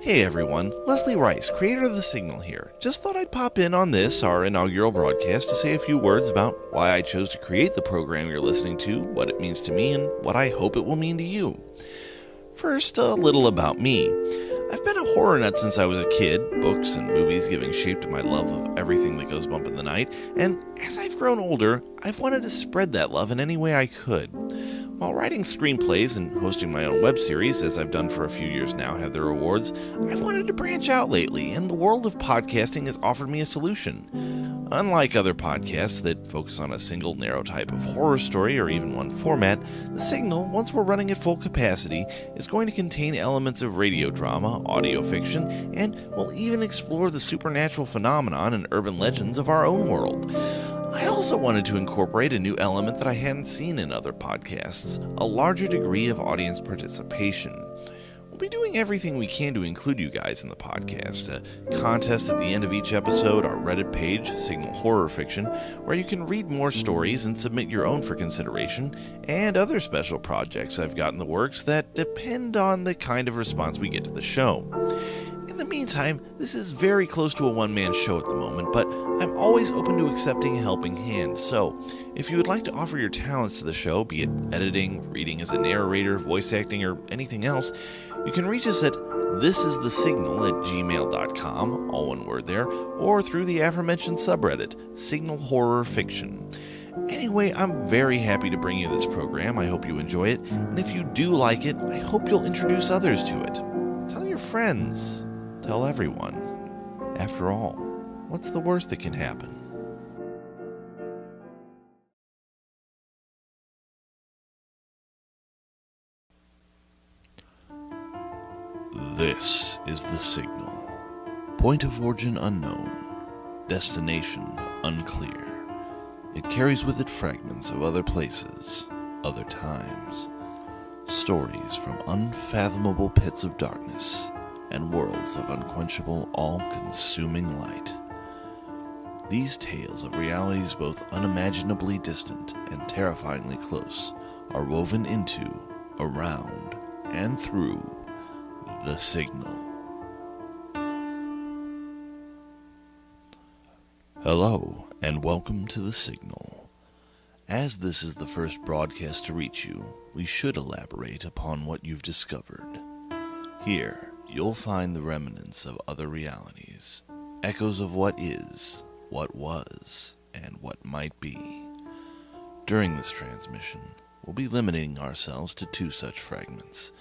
Hey everyone, Leslie Rice, creator of The Signal here. Just thought I'd pop in on this, our inaugural broadcast, to say a few words about why I chose to create the program you're listening to, what it means to me, and what I hope it will mean to you. First, a little about me. I've been a horror nut since I was a kid, books and movies giving shape to my love of everything that goes bump in the night, and as I've grown older, I've wanted to spread that love in any way I could. While writing screenplays and hosting my own web series, as I've done for a few years now, have their rewards, I've wanted to branch out lately, and the world of podcasting has offered me a solution. Unlike other podcasts that focus on a single narrow type of horror story or even one format, The Signal, once we're running at full capacity, is going to contain elements of radio drama, audio fiction, and will even explore the supernatural phenomenon and urban legends of our own world. I also wanted to incorporate a new element that I hadn't seen in other podcasts, a larger degree of audience participation. We'll be doing everything we can to include you guys in the podcast. A contest at the end of each episode, our Reddit page, Signal Horror Fiction, where you can read more stories and submit your own for consideration, and other special projects I've got in the works that depend on the kind of response we get to the show. In the meantime, this is very close to a one-man show at the moment, but I'm always open to accepting a helping hand, so if you would like to offer your talents to the show, be it editing, reading as a narrator, voice acting, or anything else, you can reach us at thisisthesignal@gmail.com, all one word there, or through the aforementioned subreddit, Signal Horror Fiction. Anyway, I'm very happy to bring you this program. I hope you enjoy it, and if you do like it, I hope you'll introduce others to it. Tell your friends. Tell everyone. After all, what's the worst that can happen? This is The Signal. Point of origin unknown. Destination unclear. It carries with it fragments of other places, other times. Stories from unfathomable pits of darkness and worlds of unquenchable, all-consuming light. These tales of realities both unimaginably distant and terrifyingly close are woven into, around, and through The Signal. Hello, and welcome to The Signal. As this is the first broadcast to reach you, we should elaborate upon what you've discovered. Here, you'll find the remnants of other realities, echoes of what is, what was, and what might be. During this transmission, we'll be limiting ourselves to two such fragments,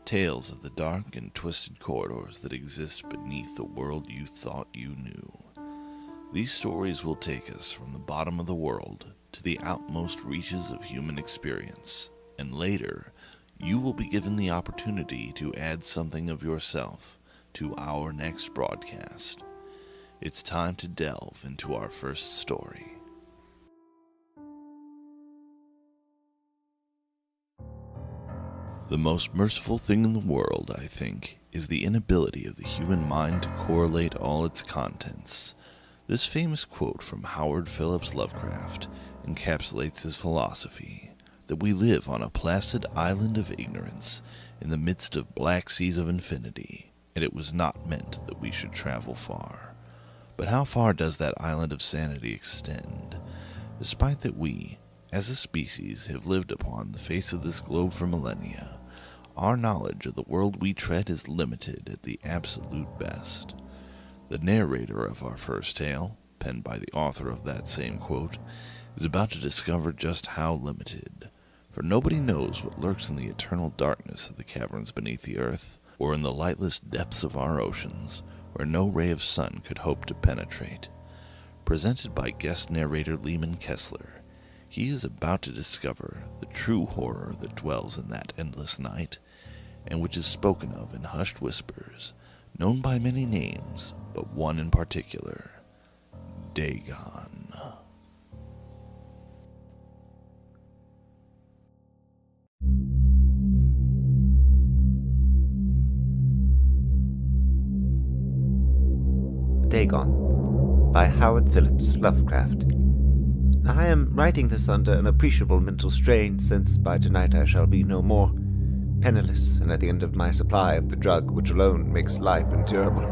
tales of the dark and twisted corridors that exist beneath the world you thought you knew. These stories will take us from the bottom of the world to the outmost reaches of human experience, and later, you will be given the opportunity to add something of yourself to our next broadcast. It's time to delve into our first story. The most merciful thing in the world, I think, is the inability of the human mind to correlate all its contents. This famous quote from Howard Phillips Lovecraft encapsulates his philosophy, that we live on a placid island of ignorance in the midst of black seas of infinity, and it was not meant that we should travel far. But how far does that island of sanity extend? Despite that we, as a species, have lived upon the face of this globe for millennia, our knowledge of the world we tread is limited at the absolute best. The narrator of our first tale, penned by the author of that same quote, is about to discover just how limited. For nobody knows what lurks in the eternal darkness of the caverns beneath the earth, or in the lightless depths of our oceans, where no ray of sun could hope to penetrate. Presented by guest narrator Lehman Kessler, he is about to discover the true horror that dwells in that endless night, and which is spoken of in hushed whispers, known by many names, but one in particular, Dagon. Dagon by Howard Phillips Lovecraft. I am writing this under an appreciable mental strain, since by tonight I shall be no more. penniless, and at the end of my supply of the drug which alone makes life endurable,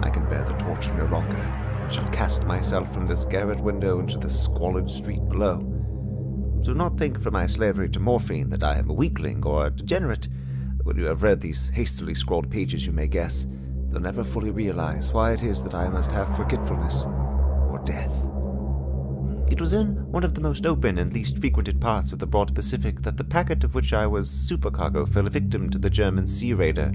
I can bear the torture no longer, and shall cast myself from this garret window into the squalid street below. Do not think from my slavery to morphine that I am a weakling or a degenerate. When you have read these hastily scrawled pages, you may guess, though never fully realize, why it is that I must have forgetfulness or death. It was in one of the most open and least frequented parts of the broad Pacific that the packet of which I was supercargo fell a victim to the German sea raider.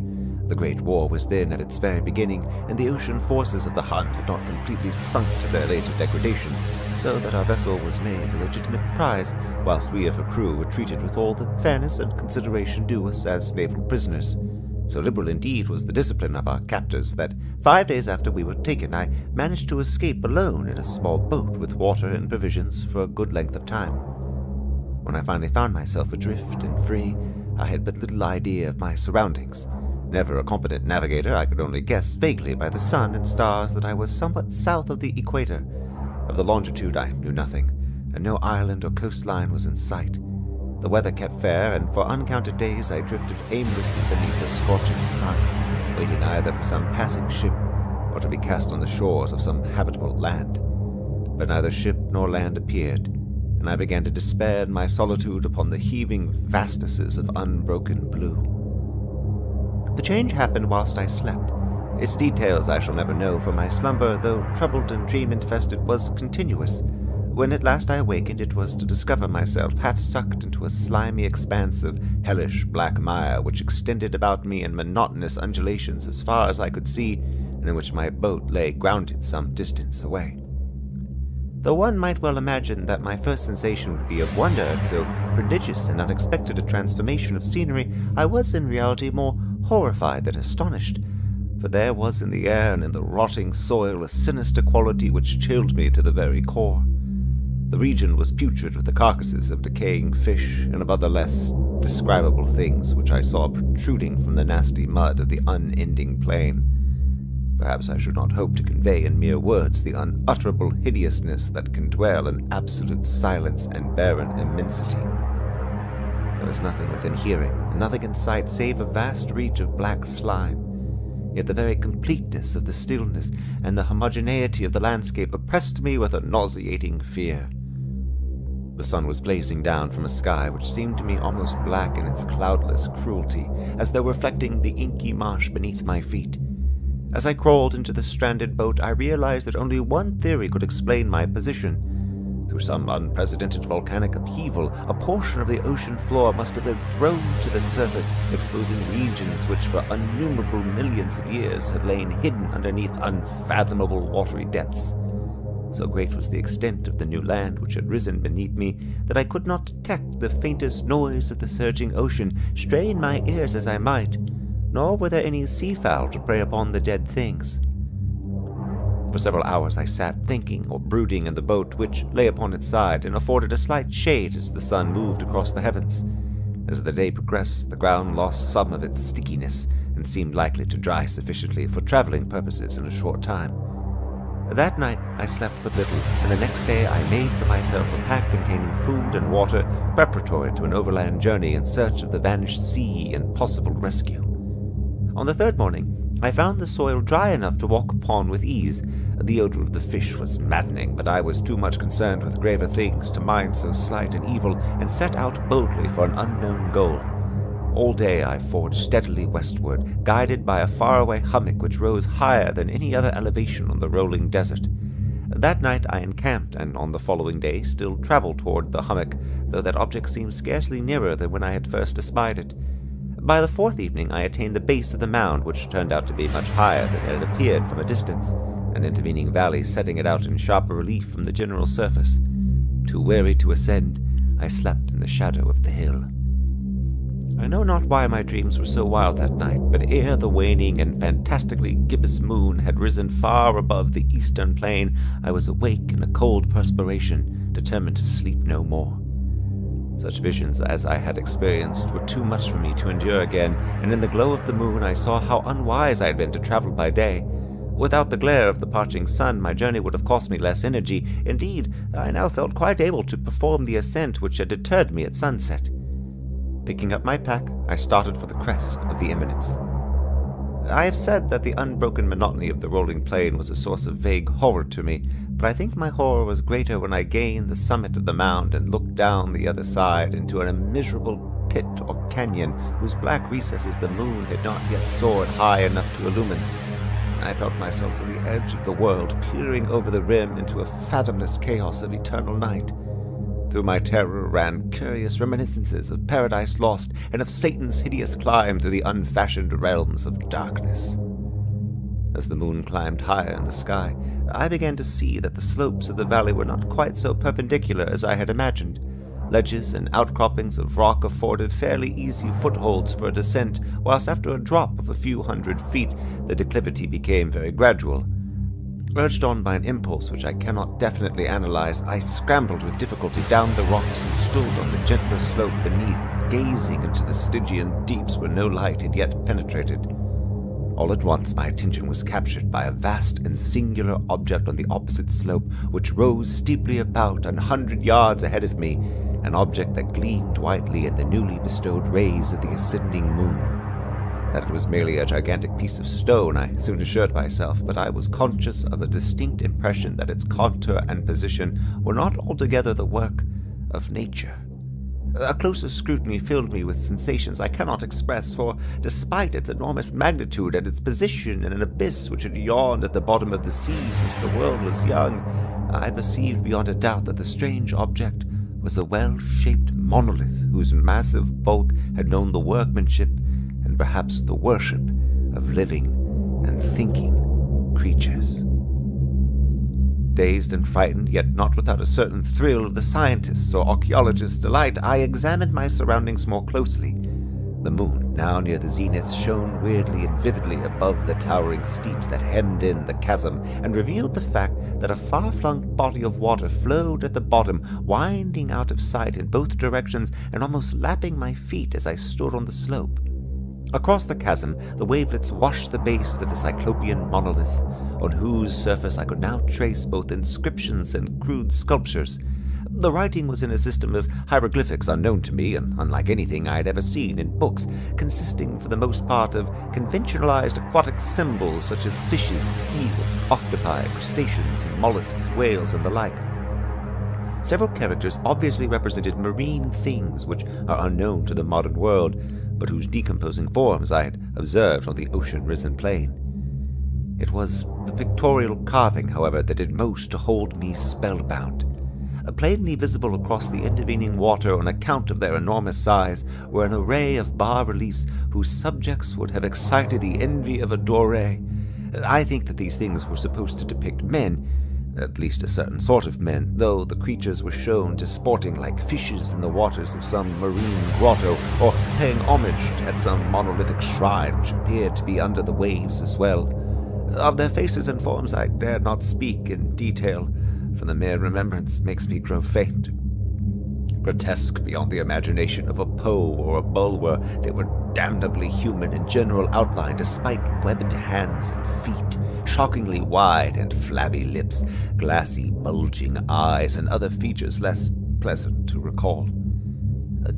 The Great War was then at its very beginning, and the ocean forces of the Hun had not completely sunk to their later degradation, so that our vessel was made a legitimate prize, whilst we of her crew were treated with all the fairness and consideration due us as naval prisoners. So liberal indeed was the discipline of our captors that 5 days after we were taken, I managed to escape alone in a small boat with water and provisions for a good length of time. When I finally found myself adrift and free, I had but little idea of my surroundings. Never a competent navigator, I could only guess vaguely by the sun and stars that I was somewhat south of the equator. Of the longitude I knew nothing, and no island or coastline was in sight. The weather kept fair, and for uncounted days I drifted aimlessly beneath the scorching sun, waiting either for some passing ship or to be cast on the shores of some habitable land. But neither ship nor land appeared, and I began to despair in my solitude upon the heaving vastnesses of unbroken blue. The change happened whilst I slept. Its details I shall never know, for my slumber, though troubled and dream-infested, was continuous. When at last I awakened, it was to discover myself half sucked into a slimy expanse of hellish black mire which extended about me in monotonous undulations as far as I could see, and in which my boat lay grounded some distance away. Though one might well imagine that my first sensation would be of wonder at so prodigious and unexpected a transformation of scenery, I was in reality more horrified than astonished, for there was in the air and in the rotting soil a sinister quality which chilled me to the very core. The region was putrid with the carcasses of decaying fish and of other less describable things which I saw protruding from the nasty mud of the unending plain. Perhaps I should not hope to convey in mere words the unutterable hideousness that can dwell in absolute silence and barren immensity. There was nothing within hearing, and nothing in sight save a vast reach of black slime. Yet the very completeness of the stillness and the homogeneity of the landscape oppressed me with a nauseating fear. The sun was blazing down from a sky which seemed to me almost black in its cloudless cruelty, as though reflecting the inky marsh beneath my feet. As I crawled into the stranded boat, I realized that only one theory could explain my position. Through some unprecedented volcanic upheaval, a portion of the ocean floor must have been thrown to the surface, exposing regions which for innumerable millions of years had lain hidden underneath unfathomable watery depths. So great was the extent of the new land which had risen beneath me that I could not detect the faintest noise of the surging ocean, strain my ears as I might, nor were there any seafowl to prey upon the dead things. For several hours I sat thinking or brooding in the boat, which lay upon its side and afforded a slight shade as the sun moved across the heavens. As the day progressed, the ground lost some of its stickiness and seemed likely to dry sufficiently for traveling purposes in a short time. That night I slept but little, and the next day I made for myself a pack containing food and water preparatory to an overland journey in search of the vanished sea and possible rescue. On the third morning, I found the soil dry enough to walk upon with ease. The odor of the fish was maddening, but I was too much concerned with graver things to mind so slight an evil, and set out boldly for an unknown goal. All day I forged steadily westward, guided by a faraway hummock which rose higher than any other elevation on the rolling desert. That night I encamped, and on the following day still traveled toward the hummock, though that object seemed scarcely nearer than when I had first espied it. By the fourth evening I attained the base of the mound, which turned out to be much higher than it had appeared from a distance, an intervening valley setting it out in sharper relief from the general surface. Too weary to ascend, I slept in the shadow of the hill. I know not why my dreams were so wild that night, but ere the waning and fantastically gibbous moon had risen far above the eastern plain, I was awake in a cold perspiration, determined to sleep no more. Such visions as I had experienced were too much for me to endure again, and in the glow of the moon I saw how unwise I had been to travel by day. Without the glare of the parching sun, my journey would have cost me less energy. Indeed, I now felt quite able to perform the ascent which had deterred me at sunset. Picking up my pack, I started for the crest of the eminence. I have said that the unbroken monotony of the rolling plain was a source of vague horror to me, but I think my horror was greater when I gained the summit of the mound and looked down the other side into an immeasurable pit or canyon whose black recesses the moon had not yet soared high enough to illumine. I felt myself on the edge of the world, peering over the rim into a fathomless chaos of eternal night. Through my terror ran curious reminiscences of Paradise Lost and of Satan's hideous climb through the unfashioned realms of darkness. As the moon climbed higher in the sky, I began to see that the slopes of the valley were not quite so perpendicular as I had imagined. Ledges and outcroppings of rock afforded fairly easy footholds for a descent, whilst after a drop of a few hundred feet, the declivity became very gradual. Urged on by an impulse which I cannot definitely analyze, I scrambled with difficulty down the rocks and stood on the gentler slope beneath, gazing into the Stygian deeps where no light had yet penetrated. All at once my attention was captured by a vast and singular object on the opposite slope, which rose steeply about 100 yards ahead of me, an object that gleamed whitely in the newly bestowed rays of the ascending moon. That it was merely a gigantic piece of stone, I soon assured myself, but I was conscious of a distinct impression that its contour and position were not altogether the work of nature. A closer scrutiny filled me with sensations I cannot express, for despite its enormous magnitude and its position in an abyss which had yawned at the bottom of the sea since the world was young, I perceived beyond a doubt that the strange object was a well-shaped monolith whose massive bulk had known the workmanship and perhaps the worship of living and thinking creatures. Dazed and frightened, yet not without a certain thrill of the scientist's or archaeologist's delight, I examined my surroundings more closely. The moon, now near the zenith, shone weirdly and vividly above the towering steeps that hemmed in the chasm, and revealed the fact that a far-flung body of water flowed at the bottom, winding out of sight in both directions and almost lapping my feet as I stood on the slope. Across the chasm, the wavelets washed the base of the cyclopean monolith, on whose surface I could now trace both inscriptions and crude sculptures. The writing was in a system of hieroglyphics unknown to me and unlike anything I had ever seen in books, consisting for the most part of conventionalized aquatic symbols such as fishes, eels, octopi, crustaceans, mollusks, whales, and the like. Several characters obviously represented marine things which are unknown to the modern world, but whose decomposing forms I had observed on the ocean-risen plain. It was the pictorial carving, however, that did most to hold me spellbound. Plainly visible across the intervening water on account of their enormous size were an array of bas-reliefs whose subjects would have excited the envy of a Doré. I think that these things were supposed to depict men, at least a certain sort of men, though the creatures were shown disporting like fishes in the waters of some marine grotto, or paying homage at some monolithic shrine which appeared to be under the waves as well. Of their faces and forms I dare not speak in detail, for the mere remembrance makes me grow faint. Grotesque beyond the imagination of a Poe or a Bulwer, they were damnably human in general outline, despite webbed hands and feet, shockingly wide and flabby lips, glassy, bulging eyes, and other features less pleasant to recall.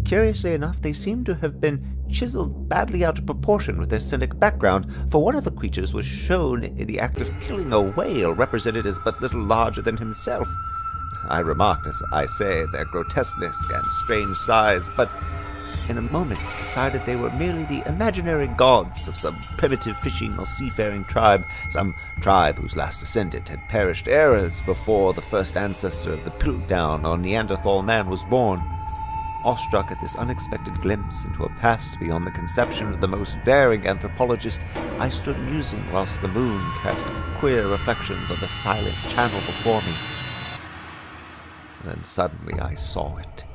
Curiously enough, they seemed to have been chiseled badly out of proportion with their cynic background, for one of the creatures was shown in the act of killing a whale represented as but little larger than himself. I remarked, as I say, their grotesqueness and strange size, but in a moment decided they were merely the imaginary gods of some primitive fishing or seafaring tribe, some tribe whose last descendant had perished eras before the first ancestor of the Piltdown or Neanderthal man was born. Awestruck at this unexpected glimpse into a past beyond the conception of the most daring anthropologist, I stood musing whilst the moon cast queer reflections on the silent channel before me. Then suddenly I saw it.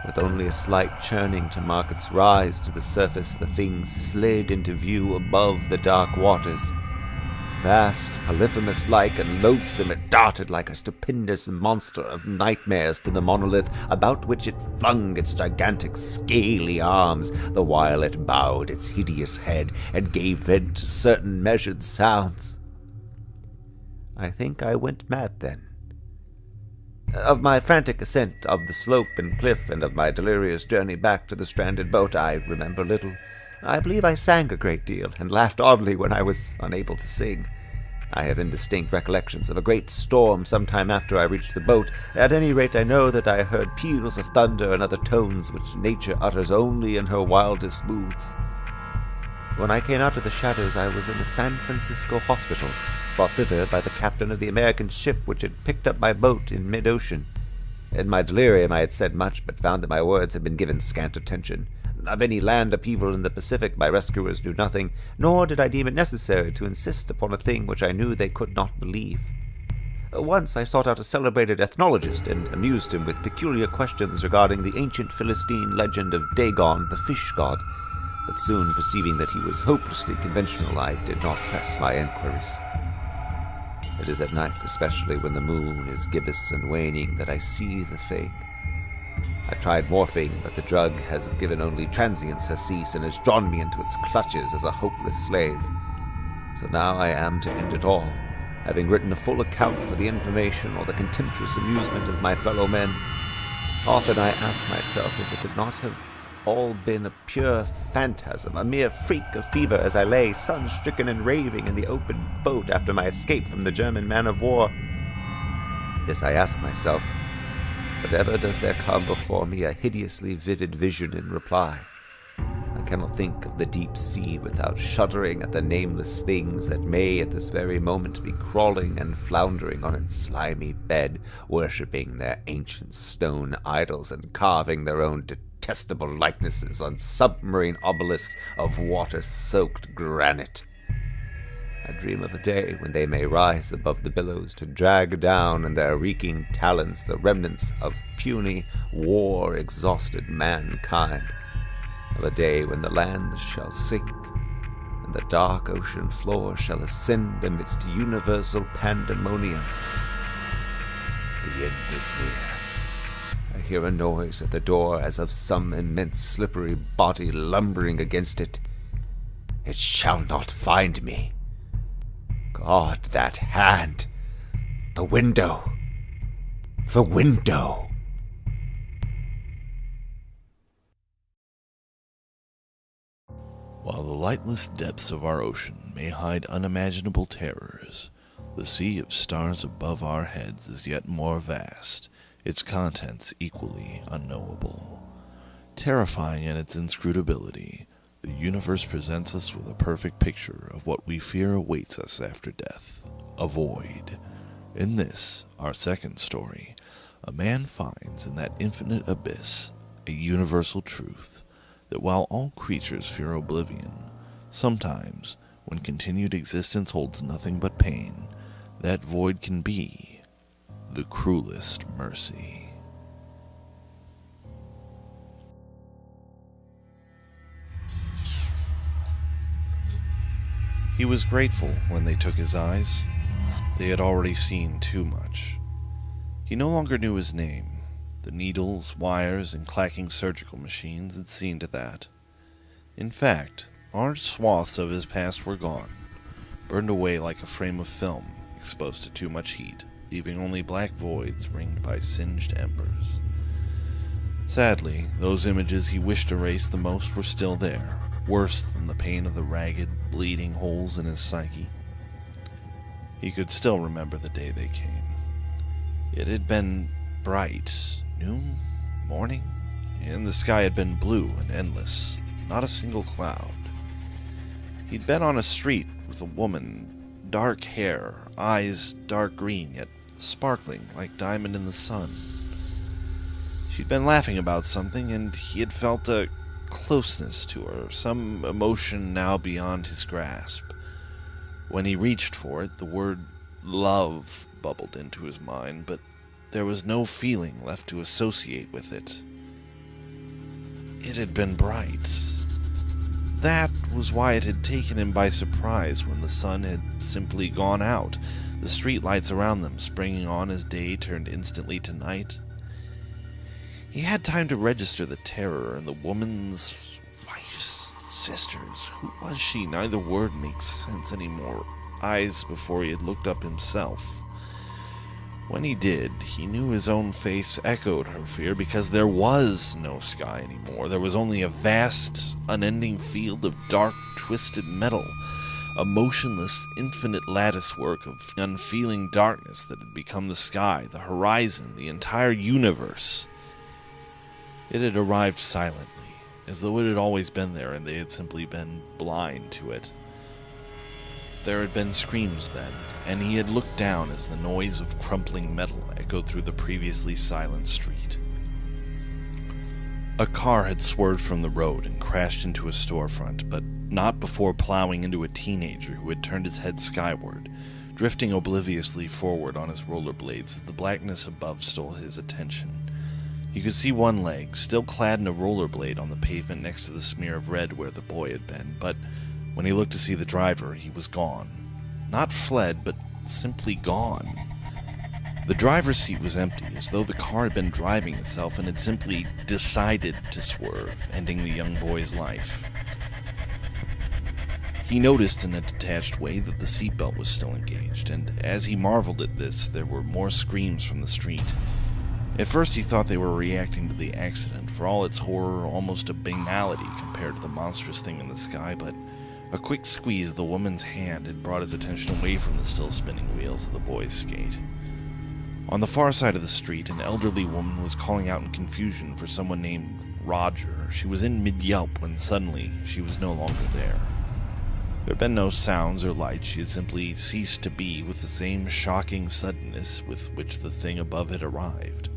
With only a slight churning to mark its rise to the surface, the thing slid into view above the dark waters. Vast, polyphemus-like, and loathsome, it darted like a stupendous monster of nightmares to the monolith, about which it flung its gigantic, scaly arms, the while it bowed its hideous head and gave vent to certain measured sounds. I think I went mad then. Of my frantic ascent of the slope and cliff, and of my delirious journey back to the stranded boat, I remember little. I believe I sang a great deal, and laughed oddly when I was unable to sing. I have indistinct recollections of a great storm some time after I reached the boat. At any rate, I know that I heard peals of thunder and other tones which nature utters only in her wildest moods. When I came out of the shadows, I was in a San Francisco hospital, brought thither by the captain of the American ship which had picked up my boat in mid-ocean. In my delirium I had said much, but found that my words had been given scant attention. Of any land upheaval in the Pacific my rescuers knew nothing, nor did I deem it necessary to insist upon a thing which I knew they could not believe. Once I sought out a celebrated ethnologist and amused him with peculiar questions regarding the ancient Philistine legend of Dagon, the fish god, but soon perceiving that he was hopelessly conventional, I did not press my inquiries. It is at night, especially when the moon is gibbous and waning, that I see the thing. I tried morphine, but the drug has given only transient surcease and has drawn me into its clutches as a hopeless slave. So now I am to end it all, having written a full account for the information or the contemptuous amusement of my fellow men. Often I ask myself if it could not have all been a pure phantasm, a mere freak of fever as I lay, sun-stricken and raving in the open boat after my escape from the German man-of-war. This I ask myself, but ever does there come before me a hideously vivid vision in reply. I cannot think of the deep sea without shuddering at the nameless things that may at this very moment be crawling and floundering on its slimy bed, worshipping their ancient stone idols and carving their own detestable likenesses on submarine obelisks of water-soaked granite. I dream of a day when they may rise above the billows to drag down in their reeking talons the remnants of puny, war-exhausted mankind, of a day when the land shall sink, and the dark ocean floor shall ascend amidst universal pandemonium. The end is near. I hear a noise at the door as of some immense slippery body lumbering against it. It shall not find me. God, that hand! The window! The window! While the lightless depths of our ocean may hide unimaginable terrors, the sea of stars above our heads is yet more vast, its contents equally unknowable. Terrifying in its inscrutability, the universe presents us with a perfect picture of what we fear awaits us after death, a void. In this, our second story, a man finds in that infinite abyss a universal truth, that while all creatures fear oblivion, sometimes, when continued existence holds nothing but pain, that void can be the cruelest mercy. He was grateful when they took his eyes. They had already seen too much. He no longer knew his name. The needles, wires, and clacking surgical machines had seen to that. In fact, large swaths of his past were gone, burned away like a frame of film exposed to too much heat, leaving only black voids ringed by singed embers. Sadly, those images he wished erased the most were still there, worse than the pain of the ragged, bleeding holes in his psyche. He could still remember the day they came. It had been bright, noon, morning, and the sky had been blue and endless, not a single cloud. He'd been on a street with a woman, dark hair, eyes dark green, yet sparkling like diamond in the sun. She'd been laughing about something, and he had felt a closeness to her, some emotion now beyond his grasp. When he reached for it, the word love bubbled into his mind, but there was no feeling left to associate with it. It had been bright. That was why it had taken him by surprise when the sun had simply gone out, the streetlights around them springing on as day turned instantly to night. He had time to register the terror in the woman's wife's sisters. Who was she? Neither word makes sense anymore. Eyes before he had looked up himself. When he did, he knew his own face echoed her fear because there was no sky anymore. There was only a vast, unending field of dark, twisted metal, a motionless, infinite latticework of unfeeling darkness that had become the sky, the horizon, the entire universe. It had arrived silently, as though it had always been there and they had simply been blind to it. There had been screams then, and he had looked down as the noise of crumpling metal echoed through the previously silent street. A car had swerved from the road and crashed into a storefront, but not before plowing into a teenager who had turned his head skyward, drifting obliviously forward on his rollerblades as the blackness above stole his attention. He could see one leg, still clad in a rollerblade, on the pavement next to the smear of red where the boy had been, but when he looked to see the driver, he was gone. Not fled, but simply gone. The driver's seat was empty, as though the car had been driving itself and had simply decided to swerve, ending the young boy's life. He noticed in a detached way that the seatbelt was still engaged, and as he marveled at this, there were more screams from the street. At first he thought they were reacting to the accident, for all its horror almost a banality compared to the monstrous thing in the sky, but a quick squeeze of the woman's hand had brought his attention away from the still spinning wheels of the boy's skate. On the far side of the street, an elderly woman was calling out in confusion for someone named Roger. She was in mid-yelp when suddenly she was no longer there. There had been no sounds or lights. She had simply ceased to be with the same shocking suddenness with which the thing above had arrived.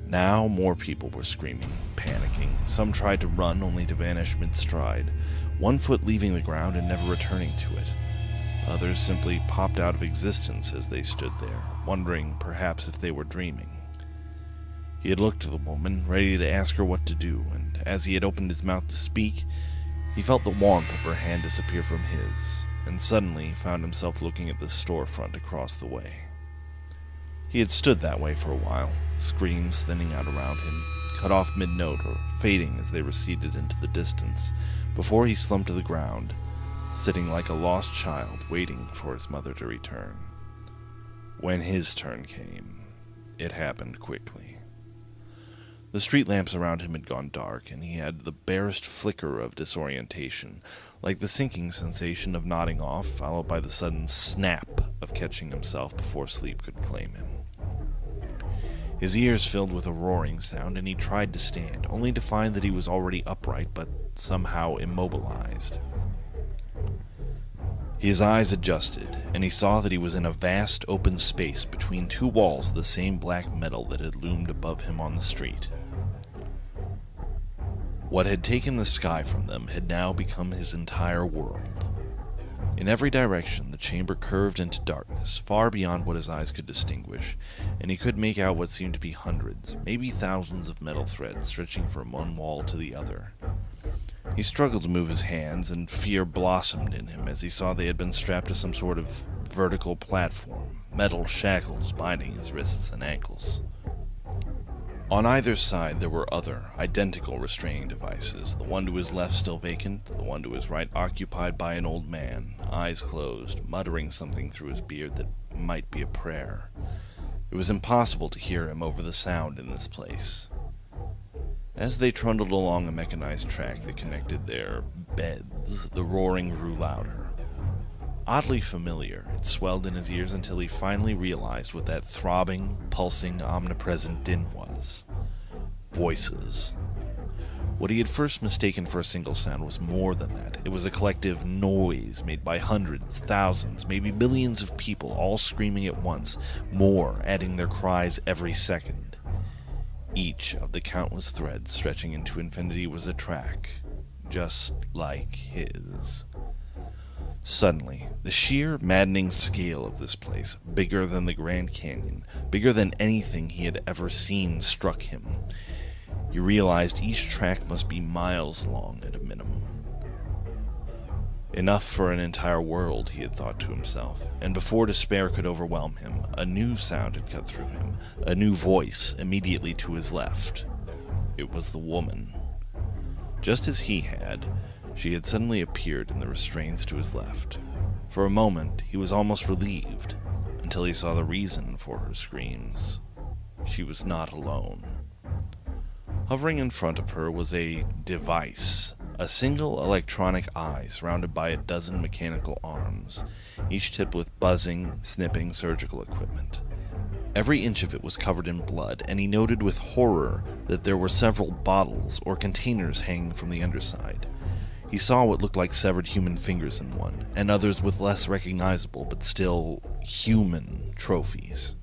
Now more people were screaming, panicking. Some tried to run, only to vanish mid-stride, one foot leaving the ground and never returning to it. Others simply popped out of existence as they stood there, wondering perhaps if they were dreaming. He had looked to the woman, ready to ask her what to do, and as he had opened his mouth to speak, he felt the warmth of her hand disappear from his, and suddenly found himself looking at the storefront across the way. He had stood that way for a while, screams thinning out around him, cut off mid-note or fading as they receded into the distance, before he slumped to the ground, sitting like a lost child waiting for his mother to return. When his turn came, it happened quickly. The street lamps around him had gone dark, and he had the barest flicker of disorientation, like the sinking sensation of nodding off, followed by the sudden snap of catching himself before sleep could claim him. His ears filled with a roaring sound, and he tried to stand, only to find that he was already upright, but somehow immobilized. His eyes adjusted, and he saw that he was in a vast open space between two walls of the same black metal that had loomed above him on the street. What had taken the sky from them had now become his entire world. In every direction, the chamber curved into darkness, far beyond what his eyes could distinguish, and he could make out what seemed to be hundreds, maybe thousands of metal threads stretching from one wall to the other. He struggled to move his hands, and fear blossomed in him as he saw they had been strapped to some sort of vertical platform, metal shackles binding his wrists and ankles. On either side there were other, identical restraining devices, the one to his left still vacant, the one to his right occupied by an old man, eyes closed, muttering something through his beard that might be a prayer. It was impossible to hear him over the sound in this place. As they trundled along a mechanized track that connected their beds, the roaring grew louder. Oddly familiar, it swelled in his ears until he finally realized what that throbbing, pulsing, omnipresent din was. Voices. What he had first mistaken for a single sound was more than that. It was a collective noise made by hundreds, thousands, maybe millions of people, all screaming at once, more adding their cries every second. Each of the countless threads stretching into infinity was a track, just like his. Suddenly, the sheer, maddening scale of this place, bigger than the Grand Canyon, bigger than anything he had ever seen, struck him. He realized each track must be miles long at a minimum. Enough for an entire world, he had thought to himself, and before despair could overwhelm him, a new sound had cut through him, a new voice immediately to his left. It was the woman. Just as he had, she had suddenly appeared in the restraints to his left. For a moment, he was almost relieved, until he saw the reason for her screams. She was not alone. Hovering in front of her was a device, a single electronic eye surrounded by a dozen mechanical arms, each tipped with buzzing, snipping surgical equipment. Every inch of it was covered in blood, and he noted with horror that there were several bottles or containers hanging from the underside. He saw what looked like severed human fingers in one, and others with less recognizable but still human trophies.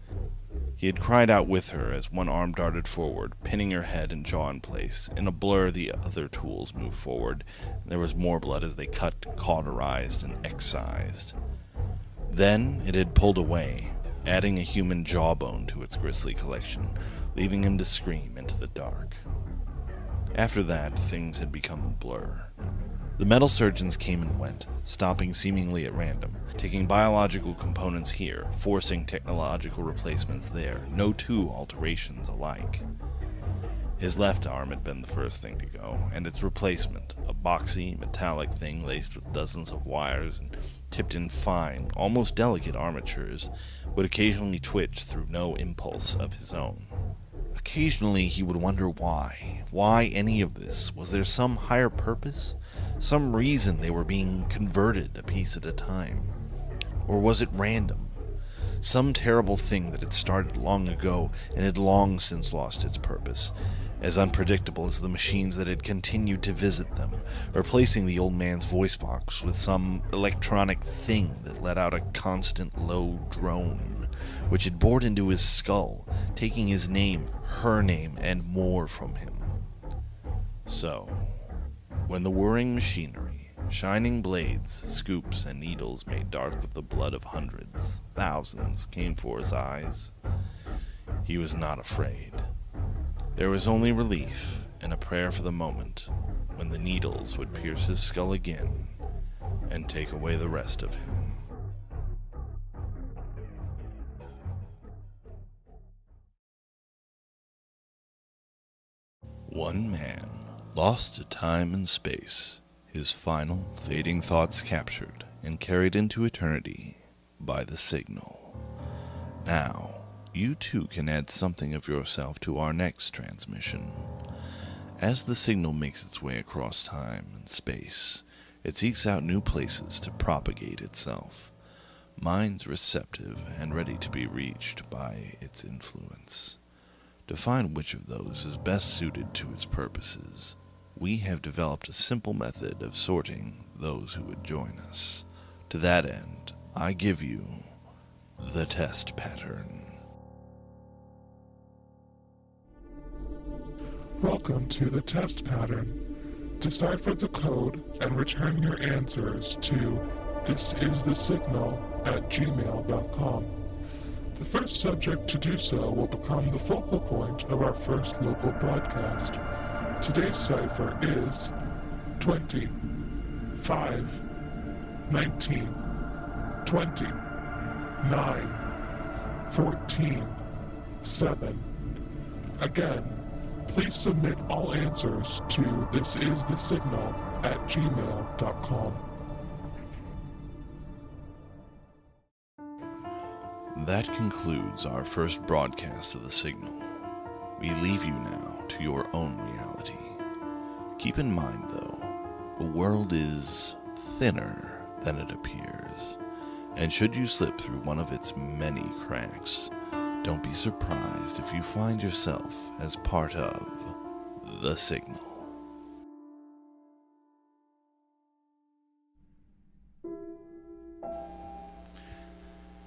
He had cried out with her as one arm darted forward, pinning her head and jaw in place. In a blur, the other tools moved forward. There was more blood as they cut, cauterized, and excised. Then it had pulled away, adding a human jawbone to its grisly collection, leaving him to scream into the dark. After that, things had become a blur. The metal surgeons came and went, stopping seemingly at random, taking biological components here, forcing technological replacements there, no two alterations alike. His left arm had been the first thing to go, and its replacement, a boxy, metallic thing laced with dozens of wires and tipped in fine, almost delicate armatures, would occasionally twitch through no impulse of his own. Occasionally he would wonder why. Why any of this? Was there some higher purpose? Some reason they were being converted a piece at a time? Or was it random? Some terrible thing that had started long ago and had long since lost its purpose, as unpredictable as the machines that had continued to visit them, replacing the old man's voice box with some electronic thing that let out a constant low drone, which had bored into his skull, taking his name, her name, and more from him. So, when the whirring machinery, shining blades, scoops, and needles made dark with the blood of hundreds, thousands, came for his eyes, he was not afraid. There was only relief and a prayer for the moment when the needles would pierce his skull again and take away the rest of him. One man, lost to time and space, his final, fading thoughts captured and carried into eternity by the signal. Now, you too can add something of yourself to our next transmission. As the signal makes its way across time and space, it seeks out new places to propagate itself, minds receptive and ready to be reached by its influence. To find which of those is best suited to its purposes, we have developed a simple method of sorting those who would join us. To that end, I give you the test pattern. Welcome to the test pattern. Decipher the code and return your answers to thisisthesignal@gmail.com. The first subject to do so will become the focal point of our first local broadcast. Today's cipher is 20, 5, 19, 20, 9, 14, 7. Again, please submit all answers to thisisthesignal@gmail.com. That concludes our first broadcast of the signal. We leave you now to your own reality. Keep in mind, though, the world is thinner than it appears, and should you slip through one of its many cracks, don't be surprised if you find yourself as part of the signal.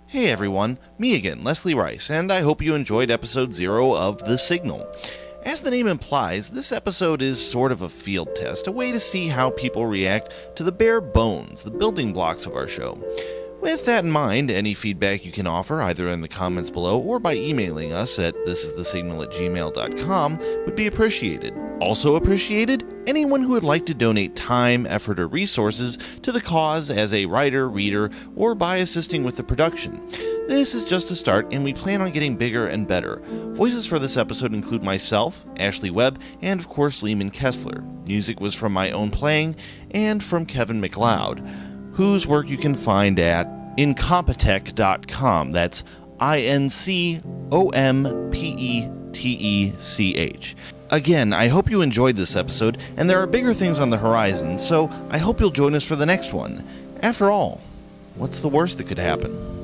Hey everyone, me again, Leslie Rice, and I hope you enjoyed episode 0 of The Signal. As the name implies, this episode is sort of a field test, a way to see how people react to the bare bones, the building blocks of our show. With that in mind, any feedback you can offer, either in the comments below or by emailing us at thisisthesignal@gmail.com, would be appreciated. Also appreciated, anyone who would like to donate time, effort, or resources to the cause as a writer, reader, or by assisting with the production. This is just a start, and we plan on getting bigger and better. Voices for this episode include myself, Ashley Webb, and of course Lehman Kessler. Music was from my own playing and from Kevin MacLeod, whose work you can find at incompetech.com. That's INCOMPETECH. Again, I hope you enjoyed this episode, and there are bigger things on the horizon, so I hope you'll join us for the next one. After all, what's the worst that could happen?